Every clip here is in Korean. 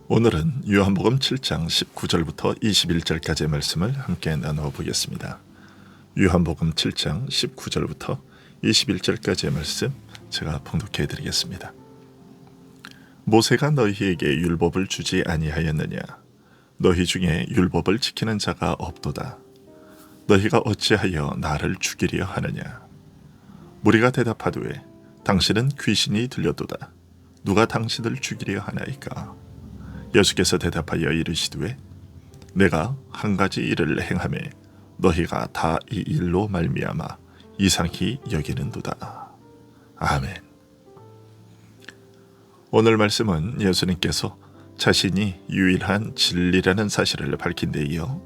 오늘은 요한복음 7장 19절부터 21절까지의 말씀을 함께 나누어 보겠습니다. 요한복음 7장 19절부터 21절까지의 말씀 제가 봉독해 드리겠습니다. 모세가 너희에게 율법을 주지 아니하였느냐? 너희 중에 율법을 지키는 자가 없도다. 너희가 어찌하여 나를 죽이려 하느냐? 무리가 대답하되 당신은 귀신이 들려도다. 누가 당신을 죽이려 하나이까? 예수께서 대답하여 이르시되 내가 한 가지 일을 행하매 너희가 다 이 일로 말미암아 이상히 여기는도다. 아멘. 오늘 말씀은 예수님께서 자신이 유일한 진리라는 사실을 밝힌 데 이어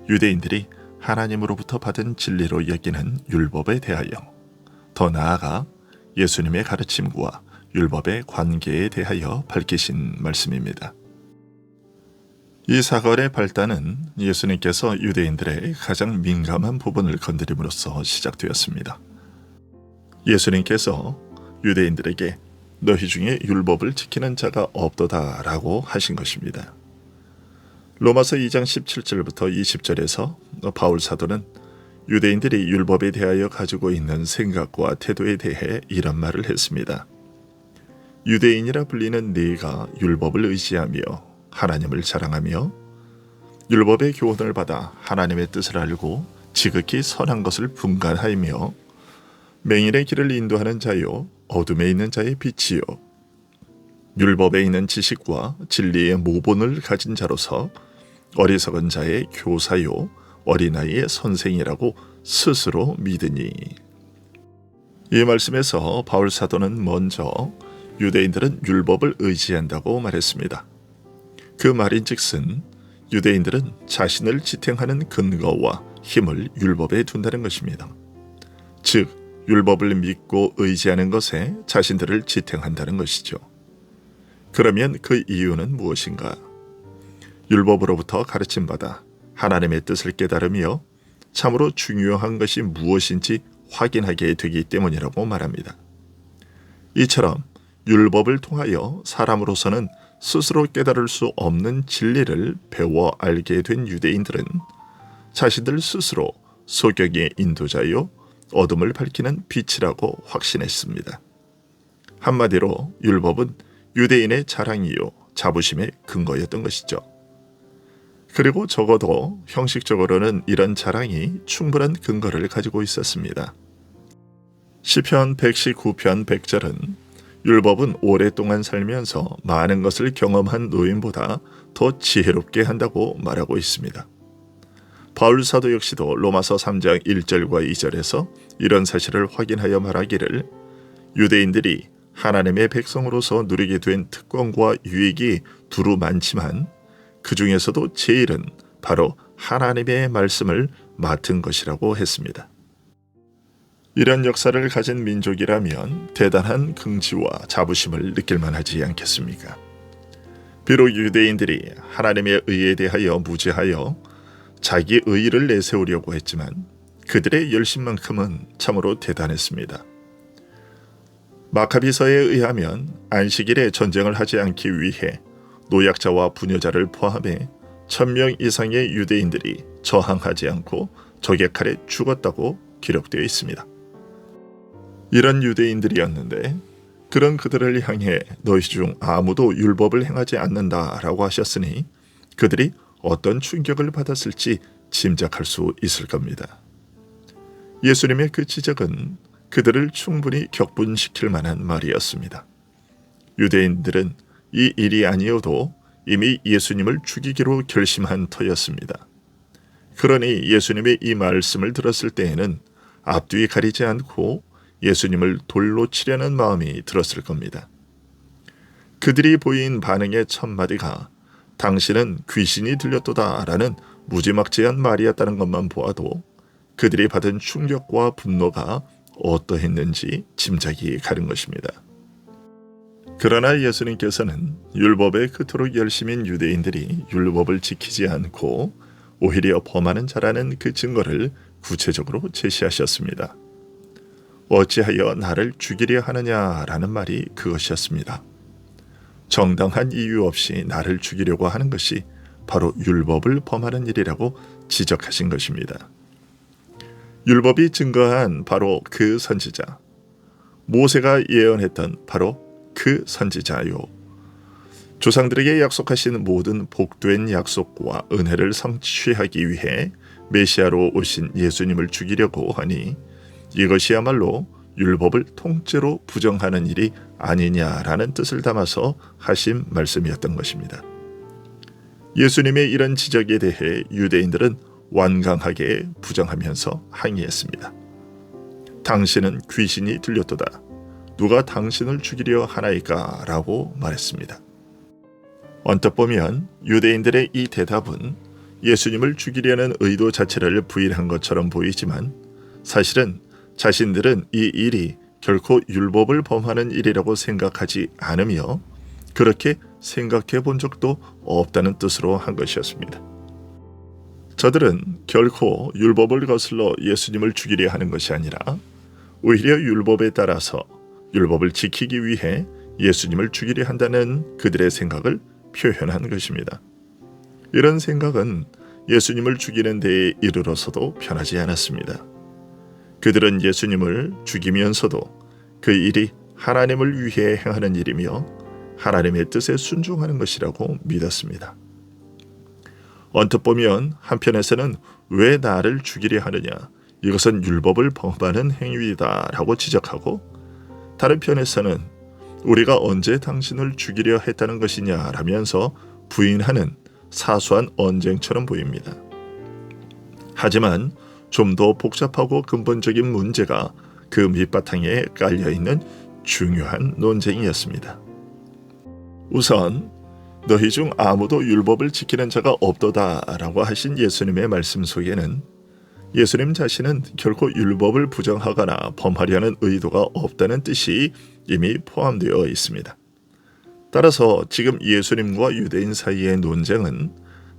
유대인들이 하나님으로부터 받은 진리로 여기는 율법에 대하여, 더 나아가 예수님의 가르침과 율법의 관계에 대하여 밝히신 말씀입니다. 이 사건의 발단은 예수님께서 유대인들의 가장 민감한 부분을 건드림으로써 시작되었습니다. 예수님께서 유대인들에게 너희 중에 율법을 지키는 자가 없도다 라고 하신 것입니다. 로마서 2장 17절부터 20절에서 바울 사도는 유대인들이 율법에 대하여 가지고 있는 생각과 태도에 대해 이런 말을 했습니다. 유대인이라 불리는 네가 율법을 의지하며 하나님을 자랑하며 율법의 교훈을 받아 하나님의 뜻을 알고 지극히 선한 것을 분간하며 맹인의 길을 인도하는 자요 어둠에 있는 자의 빛이요 율법에 있는 지식과 진리의 모본을 가진 자로서 어리석은 자의 교사요 어린아이의 선생이라고 스스로 믿으니. 이 말씀에서 바울 사도는 먼저 유대인들은 율법을 의지한다고 말했습니다. 그 말인즉슨 유대인들은 자신을 지탱하는 근거와 힘을 율법에 둔다는 것입니다. 즉 율법을 믿고 의지하는 것에 자신들을 지탱한다는 것이죠. 그러면 그 이유는 무엇인가? 율법으로부터 가르침받아 하나님의 뜻을 깨달으며 참으로 중요한 것이 무엇인지 확인하게 되기 때문이라고 말합니다. 이처럼 율법을 통하여 사람으로서는 스스로 깨달을 수 없는 진리를 배워 알게 된 유대인들은 자신들 스스로 소경의 인도자요 어둠을 밝히는 빛이라고 확신했습니다. 한마디로 율법은 유대인의 자랑이요 자부심의 근거였던 것이죠. 그리고 적어도 형식적으로는 이런 자랑이 충분한 근거를 가지고 있었습니다. 시편 119편 100절은 율법은 오랫동안 살면서 많은 것을 경험한 노인보다 더 지혜롭게 한다고 말하고 있습니다. 바울 사도 역시도 로마서 3장 1절과 2절에서 이런 사실을 확인하여 말하기를 유대인들이 하나님의 백성으로서 누리게 된 특권과 유익이 두루 많지만 그 중에서도 제일은 바로 하나님의 말씀을 맡은 것이라고 했습니다. 이런 역사를 가진 민족이라면 대단한 긍지와 자부심을 느낄 만하지 않겠습니까? 비록 유대인들이 하나님의 의에 대하여 무지하여 자기 의의를 내세우려고 했지만 그들의 열심만큼은 참으로 대단했습니다. 마카비서에 의하면 안식일에 전쟁을 하지 않기 위해 노약자와 부녀자를 포함해 1000명 이상의 유대인들이 저항하지 않고 적의 칼에 죽었다고 기록되어 있습니다. 이런 유대인들이었는데 그런 그들을 향해 너희 중 아무도 율법을 행하지 않는다라고 하셨으니 그들이 어떤 충격을 받았을지 짐작할 수 있을 겁니다. 예수님의 그 지적은 그들을 충분히 격분시킬 만한 말이었습니다. 유대인들은 이 일이 아니어도 이미 예수님을 죽이기로 결심한 터였습니다. 그러니 예수님의 이 말씀을 들었을 때에는 앞뒤 가리지 않고 예수님을 돌로 치려는 마음이 들었을 겁니다. 그들이 보인 반응의 첫 마디가 당신은 귀신이 들렸도다 라는 무지막지한 말이었다는 것만 보아도 그들이 받은 충격과 분노가 어떠했는지 짐작이 가는 것입니다. 그러나 예수님께서는 율법에 그토록 열심인 유대인들이 율법을 지키지 않고 오히려 범하는 자라는 그 증거를 구체적으로 제시하셨습니다. 어찌하여 나를 죽이려 하느냐라는 말이 그것이었습니다. 정당한 이유 없이 나를 죽이려고 하는 것이 바로 율법을 범하는 일이라고 지적하신 것입니다. 율법이 증거한 바로 그 선지자, 모세가 예언했던 바로 그 선지자요. 조상들에게 약속하신 모든 복된 약속과 은혜를 성취하기 위해 메시아로 오신 예수님을 죽이려고 하니 이것이야말로 율법을 통째로 부정하는 일이 아니냐라는 뜻을 담아서 하신 말씀이었던 것입니다. 예수님의 이런 지적에 대해 유대인들은 완강하게 부정하면서 항의했습니다. 당신은 귀신이 들렸도다. 누가 당신을 죽이려 하나이까? 라고 말했습니다. 언뜻 보면 유대인들의 이 대답은 예수님을 죽이려는 의도 자체를 부인한 것처럼 보이지만 사실은 자신들은 이 일이 결코 율법을 범하는 일이라고 생각하지 않으며 그렇게 생각해 본 적도 없다는 뜻으로 한 것이었습니다. 저들은 결코 율법을 거슬러 예수님을 죽이려 하는 것이 아니라 오히려 율법에 따라서 율법을 지키기 위해 예수님을 죽이려 한다는 그들의 생각을 표현한 것입니다. 이런 생각은 예수님을 죽이는 데에 이르러서도 변하지 않았습니다. 그들은 예수님을 죽이면서도 그 일이 하나님을 위해 행하는 일이며 하나님의 뜻에 순종하는 것이라고 믿었습니다. 언뜻 보면 한편에서는 왜 나를 죽이려 하느냐, 이것은 율법을 범하는 행위이다 라고 지적하고, 다른 편에서는 우리가 언제 당신을 죽이려 했다는 것이냐 라면서 부인하는 사소한 언쟁처럼 보입니다. 하지만 좀 더 복잡하고 근본적인 문제가 그 밑바탕에 깔려있는 중요한 논쟁이었습니다. 우선 너희 중 아무도 율법을 지키는 자가 없도다 라고 하신 예수님의 말씀 속에는 예수님 자신은 결코 율법을 부정하거나 범하려는 의도가 없다는 뜻이 이미 포함되어 있습니다. 따라서 지금 예수님과 유대인 사이의 논쟁은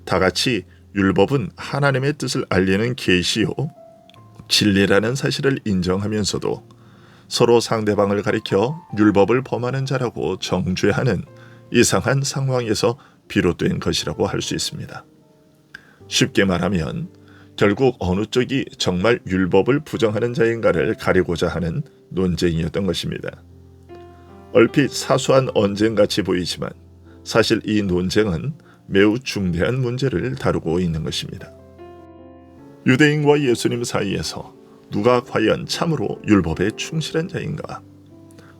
다같이 율법은 하나님의 뜻을 알리는 계시요 진리라는 사실을 인정하면서도 서로 상대방을 가리켜 율법을 범하는 자라고 정죄하는 이상한 상황에서 비롯된 것이라고 할 수 있습니다. 쉽게 말하면 결국 어느 쪽이 정말 율법을 부정하는 자인가를 가리고자 하는 논쟁이었던 것입니다. 얼핏 사소한 언쟁같이 보이지만 사실 이 논쟁은 매우 중대한 문제를 다루고 있는 것입니다. 유대인과 예수님 사이에서 누가 과연 참으로 율법에 충실한 자인가,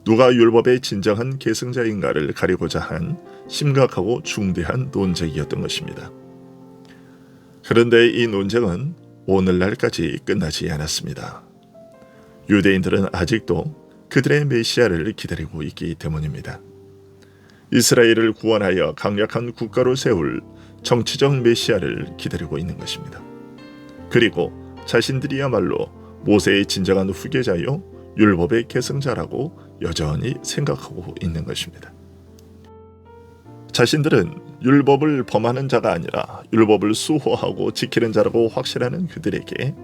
누가 율법의 진정한 계승자인가를 가리고자 한 심각하고 중대한 논쟁이었던 것입니다. 그런데 이 논쟁은 오늘날까지 끝나지 않았습니다. 유대인들은 아직도 그들의 메시아를 기다리고 있기 때문입니다. 이스라엘을 구원하여 강력한 국가로 세울 정치적 메시아를 기다리고 있는 것입니다. 그리고 자신들이야말로 모세의 진정한 후계자요 율법의 계승자라고 여전히 생각하고 있는 것입니다. 자신들은 율법을 범하는 자가 아니라 율법을 수호하고 지키는 자라고 확신하는 그들에게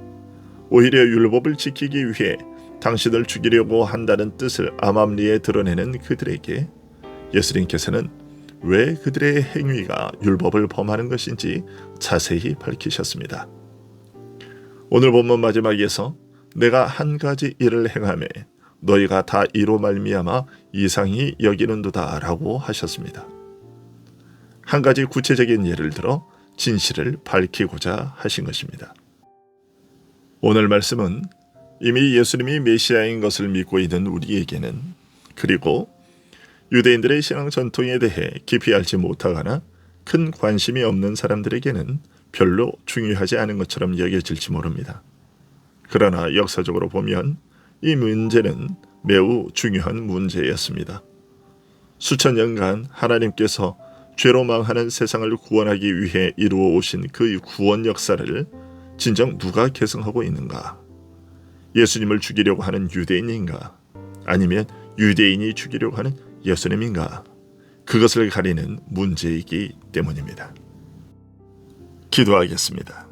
오히려 율법을 지키기 위해 당신을 죽이려고 한다는 뜻을 암암리에 드러내는 그들에게 예수님께서는 왜 그들의 행위가 율법을 범하는 것인지 자세히 밝히셨습니다. 오늘 본문 마지막에서 내가 한 가지 일을 행하매 너희가 다 이로 말미암아 이상히 여기는도다 라고 하셨습니다. 한 가지 구체적인 예를 들어 진실을 밝히고자 하신 것입니다. 오늘 말씀은 이미 예수님이 메시아인 것을 믿고 있는 우리에게는, 그리고 유대인들의 신앙 전통에 대해 깊이 알지 못하거나 큰 관심이 없는 사람들에게는 별로 중요하지 않은 것처럼 여겨질지 모릅니다. 그러나 역사적으로 보면 이 문제는 매우 중요한 문제였습니다. 수천 년간 하나님께서 죄로 망하는 세상을 구원하기 위해 이루어 오신 그 구원 역사를 진정 누가 계승하고 있는가? 예수님을 죽이려고 하는 유대인인가? 아니면 유대인이 죽이려고 하는 예수님인가? 그것을 가리는 문제이기 때문입니다. 기도하겠습니다.